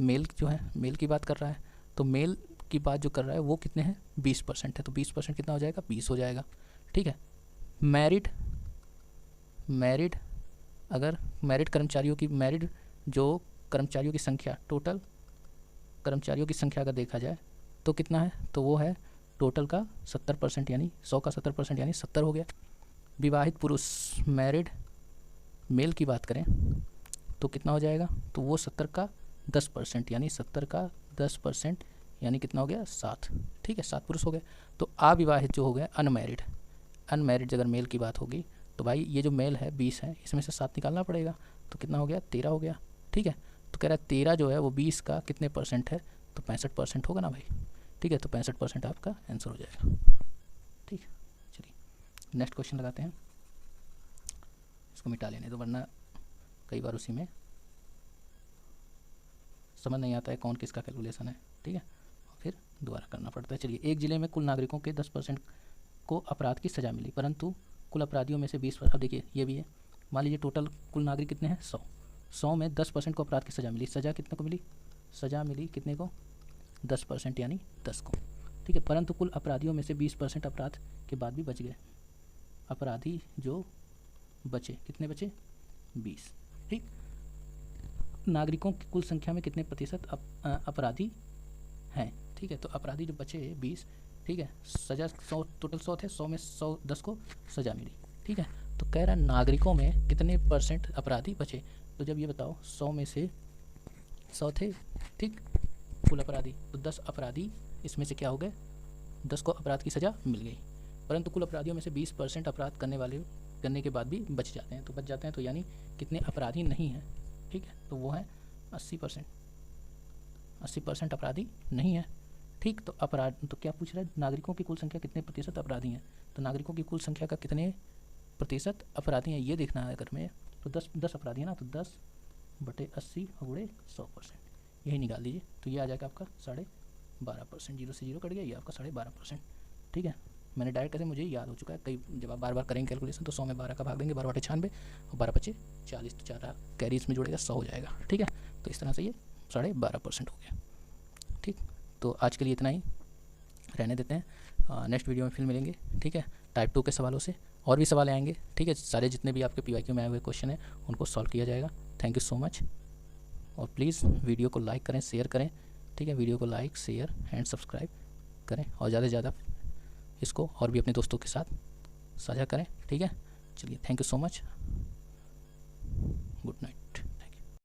मेल जो है, मेल की बात कर रहा है, तो मेल की बात जो कर रहा है वो कितने हैं? 20% है, तो 20% कितना हो जाएगा? 20 हो जाएगा। ठीक है, मैरिड अगर मैरिड जो कर्मचारियों की संख्या, टोटल कर्मचारियों की संख्या अगर देखा जाए तो कितना है? तो वो है टोटल का 70%, यानी 100 का 70% यानी 70 हो गया। विवाहित पुरुष मैरिड मेल की बात करें तो कितना हो जाएगा? तो वो 70 का 10% यानी 70 का 10% यानी कितना हो गया? 7। ठीक है, 7 पुरुष हो गए। तो अविवाहित जो हो गया अनमैरिड अगर मेल की बात होगी तो भाई ये जो मेल है 20 है, इसमें से 7 निकालना पड़ेगा, तो कितना हो गया 13 हो गया। ठीक है, तो कह रहा है 13 जो है वो 20 का कितने % है, तो 65% होगा ना भाई। ठीक है, तो 65% आपका आंसर हो जाएगा। ठीक है, चलिए नेक्स्ट क्वेश्चन लगाते हैं। इसको मिटा लेने दो, वरना कई बार उसी में समझ नहीं आता है कौन किसका कैलकुलेशन है। ठीक है, और फिर दोबारा करना पड़ता है। चलिए, एक ज़िले में कुल नागरिकों के 10% को अपराध की सज़ा मिली, परंतु कुल अपराधियों में से 20%। अब देखिए ये भी है, मान लीजिए टोटल कुल नागरिक कितने हैं 100 में 10% को अपराध की सज़ा मिली। सज़ा कितने को मिली, सज़ा मिली कितने को 10%, यानी 10 को। ठीक है, परंतु कुल अपराधियों में से 20% अपराध के बाद भी बच गए। अपराधी जो बचे, कितने बचे 20। ठीक, नागरिकों की कुल संख्या में कितने प्रतिशत अपराधी हैं। ठीक है, तो अपराधी जो बचे 20। ठीक है, सज़ा 100, टोटल 100 थे, 100 में 10 को सज़ा मिली। ठीक है, तो कह रहा है नागरिकों में कितने % अपराधी बचे। तो जब ये बताओ 100 में से 100 थे, ठीक, कुल अपराधी, तो 10 अपराधी इसमें से क्या हो गए, 10 को अपराध की सज़ा मिल गई, परंतु कुल अपराधियों में से 20% अपराध करने के बाद भी बच जाते हैं। तो बच जाते हैं तो यानी कितने अपराधी नहीं हैं। ठीक है, तो वो हैं 80%। 80% अपराधी नहीं है। ठीक, तो अपराध तो क्या पूछ रहा है, नागरिकों की कुल संख्या कितने प्रतिशत अपराधी हैं। तो नागरिकों की कुल संख्या का कितने प्रतिशत अपराधी हैं ये देखना है। अगर में तो 10 अपराधी है ना, तो 10/80 × 100%, यही निकाल दीजिए। तो ये आ जाएगा आपका 12.5%। 0 से 0 कट गया, ये आपका 12.5%। ठीक है, मैंने डायरेक्ट ऐसे मुझे याद हो चुका है। कई जब आप बार बार करेंगे कैलकुलेशन तो 100 में 12 का भाग देंगे, 12/96 और 12×5 = 40, तो 4 कैरी इसमें जुड़ेगा, 100 हो जाएगा। ठीक है, तो इस तरह से ये 12.5% हो गया। ठीक, तो आज के लिए इतना ही रहने देते हैं, नेक्स्ट वीडियो में फिर मिलेंगे। ठीक है, टाइप 2 के सवालों से और भी सवाल आएंगे। ठीक है, सारे जितने भी आपके PYQ में आए हुए क्वेश्चन हैं उनको सॉल्व किया जाएगा। थैंक यू सो मच, और प्लीज़ वीडियो को लाइक करें, शेयर करें। ठीक है, वीडियो को लाइक, शेयर एंड सब्सक्राइब करें, और ज़्यादा से ज़्यादा इसको और भी अपने दोस्तों के साथ साझा करें। ठीक है, चलिए, thank you so much, good night.